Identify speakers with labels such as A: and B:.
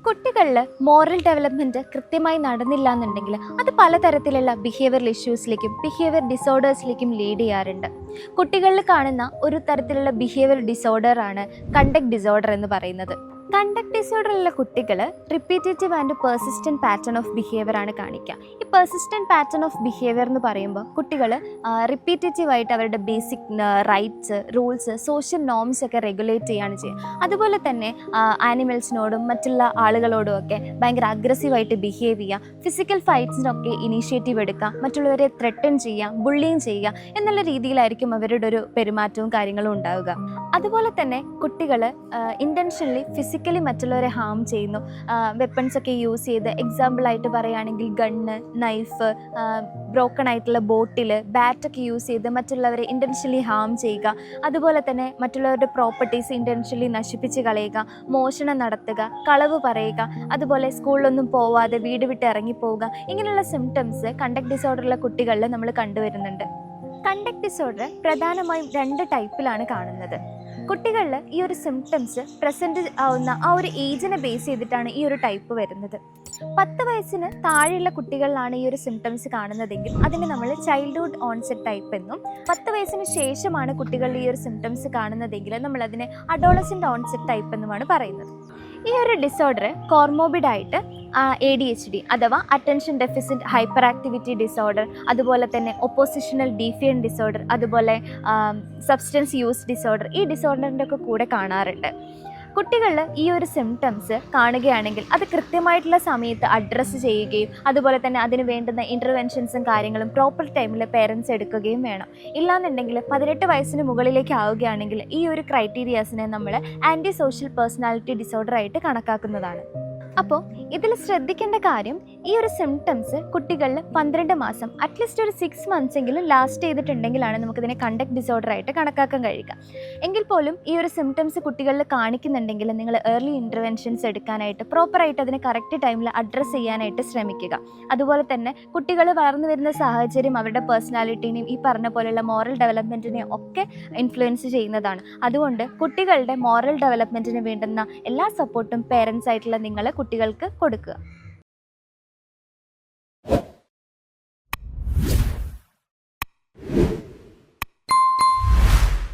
A: കുട്ടികളിൽ moral development കൃത്യമായി നടന്നില്ല എന്നുണ്ടെങ്കിൽ അത് പലതരത്തിലുള്ള ബിഹേവിയറൽ ഇഷ്യൂസിലേക്കും ബിഹേവിയർ ഡിസോർഡേഴ്സിലേക്കും ലീഡ് ചെയ്യാറുണ്ട്. കുട്ടികളിൽ കാണുന്ന ഒരു തരത്തിലുള്ള ബിഹേവിയർ ഡിസോർഡറാണ് കണ്ടക്ട് ഡിസോർഡർ എന്ന് പറയുന്നത്. കണ്ടക്ട് ഡിസോർഡറുള്ള കുട്ടികൾ repetitive and persistent pattern of behaviour ആണ് കാണിക്കുക. ഈ പെർസിസ്റ്റൻറ്റ് പാറ്റേൺ ഓഫ് ബിഹേവിയർ എന്ന് പറയുമ്പോൾ കുട്ടികൾ റിപ്പീറ്റേറ്റീവായിട്ട് അവരുടെ basic rights, rules, social norms ഒക്കെ റെഗുലേറ്റ് ചെയ്യുകയാണ് ചെയ്യുക. അതുപോലെ തന്നെ ആനിമൽസിനോടും മറ്റുള്ള ആളുകളോടും ഒക്കെ ഭയങ്കര അഗ്രസീവായിട്ട് ബിഹേവ് ചെയ്യുക, ഫിസിക്കൽ ഫൈറ്റ്സിനൊക്കെ ഇനീഷ്യേറ്റീവ് എടുക്കുക, മറ്റുള്ളവരെ ത്രെട്ടൺ ചെയ്യുക, ബുള്ളിങ് ചെയ്യുക എന്നുള്ള രീതിയിലായിരിക്കും അവരുടെ ഒരു പെരുമാറ്റവും കാര്യങ്ങളും ഉണ്ടാവുക. അതുപോലെ തന്നെ കുട്ടികൾ ഇൻറ്റൻഷനലി ഫിസിക്കലി മറ്റുള്ളവരെ ഹാം ചെയ്യുന്നു. വെപ്പൺസൊക്കെ യൂസ് ചെയ്ത്, എക്സാമ്പിളായിട്ട് പറയുകയാണെങ്കിൽ ഗണ്ണ്, നൈഫ്, ബ്രോക്കൺ ആയിട്ടുള്ള ബോട്ടിൽ, ബാറ്റൊക്കെ യൂസ് ചെയ്ത് മറ്റുള്ളവരെ ഇൻറ്റൻഷനലി ഹാം ചെയ്യുക. അതുപോലെ തന്നെ മറ്റുള്ളവരുടെ പ്രോപ്പർട്ടീസ് ഇൻറ്റൻഷനലി നശിപ്പിച്ച് കളയുക, മോഷണം നടത്തുക, കളവ് പറയുക, അതുപോലെ സ്കൂളിലൊന്നും പോവാതെ വീട് വിട്ട് ഇറങ്ങിപ്പോവുക. ഇങ്ങനെയുള്ള സിംറ്റംസ് കണ്ടക്ട് ഡിസോർഡറുള്ള കുട്ടികളിൽ നമ്മൾ കണ്ടുവരുന്നുണ്ട്. കണ്ടക്ട് ഡിസോർഡർ പ്രധാനമായും 2 ടൈപ്പിലാണ് കാണുന്നത്. കുട്ടികളിൽ ഈ ഒരു സിംറ്റംസ് പ്രസൻറ്റ് ആവുന്ന ആ ഒരു ഏജിനെ ബേസ് ചെയ്തിട്ടാണ് ഈ ഒരു ടൈപ്പ് വരുന്നത്. 10 വയസ്സിന് താഴെയുള്ള കുട്ടികളിലാണ് ഈ ഒരു സിംറ്റംസ് കാണുന്നതെങ്കിൽ അതിന് നമ്മൾ ചൈൽഡ്ഹുഡ് ഓൺസെറ്റ് ടൈപ്പ് എന്നും, 10 വയസ്സിന് ശേഷമാണ് കുട്ടികളിൽ ഈ ഒരു സിംറ്റംസ് കാണുന്നതെങ്കിൽ നമ്മളതിനെ അഡോളസെൻ്റ് ഓൺസെറ്റ് ടൈപ്പ് എന്നുമാണ് പറയുന്നത്. ഈ ഒരു ഡിസോർഡർ കോർമോബിഡായിട്ട് ADHD അഥവാ attention deficit hyper activity disorder, അതുപോലെ തന്നെ ഒപ്പോസിഷണൽ ഡീഫിയൻ ഡിസോർഡർ, അതുപോലെ സബ്സ്റ്റൻസ് യൂസ് ഡിസോർഡർ, ഈ ഡിസോർഡറിൻ്റെ ഒക്കെ കൂടെ കാണാറുണ്ട്. കുട്ടികളിൽ ഈ ഒരു സിംറ്റംസ് കാണുകയാണെങ്കിൽ അത് കൃത്യമായിട്ടുള്ള സമയത്ത് അഡ്രസ്സ് ചെയ്യുകയും അതുപോലെ തന്നെ അതിന് വേണ്ടുന്ന ഇൻ്റർവെൻഷൻസും കാര്യങ്ങളും പ്രോപ്പർ ടൈമിൽ പേരൻസ് എടുക്കുകയും വേണം. ഇല്ലാന്നുണ്ടെങ്കിൽ 18 വയസ്സിന് മുകളിലേക്ക് ആവുകയാണെങ്കിൽ ഈ ഒരു ക്രൈറ്റീരിയാസിനെ നമ്മൾ ആൻറ്റി സോഷ്യൽ പേഴ്സണാലിറ്റി ഡിസോർഡർ ആയിട്ട് കണക്കാക്കുന്നതാണ്. അപ്പോൾ ഇതിൽ ശ്രദ്ധിക്കേണ്ട കാര്യം, ഈ ഒരു സിംറ്റംസ് കുട്ടികളിൽ 12 മാസം അറ്റ്ലീസ്റ്റ് ഒരു 6 മന്ത്സ് എങ്കിലും ലാസ്റ്റ് ചെയ്തിട്ടുണ്ടെങ്കിലാണ് നമുക്കിതിനെ കണ്ടക്ട് ഡിസോർഡർ ആയിട്ട് കണക്കാക്കാൻ കഴിയുക. എങ്കിൽ പോലും ഈ ഒരു സിംറ്റംസ് കുട്ടികളിൽ കാണിക്കുന്നുണ്ടെങ്കിൽ നിങ്ങൾ ഏർലി ഇൻ്റർവെൻഷൻസ് എടുക്കാനായിട്ട് പ്രോപ്പറായിട്ട് അതിനെ കറക്റ്റ് ടൈമിൽ അഡ്രസ്സ് ചെയ്യാനായിട്ട് ശ്രമിക്കുക. അതുപോലെ തന്നെ കുട്ടികൾ വളർന്നു വരുന്ന സാഹചര്യം അവരുടെ പേഴ്സണാലിറ്റീനെയും ഈ പറഞ്ഞ പോലെയുള്ള മോറൽ ഡെവലപ്മെൻറ്റിനെയും ഒക്കെ ഇൻഫ്ലുവൻസ് ചെയ്യുന്നതാണ്. അതുകൊണ്ട് കുട്ടികളുടെ മോറൽ ഡെവലപ്മെൻറ്റിന് വേണ്ടുന്ന എല്ലാ സപ്പോർട്ടും പേരൻസ് ആയിട്ടുള്ള നിങ്ങൾ കുട്ടികൾക്ക് കൊടുക്കുക.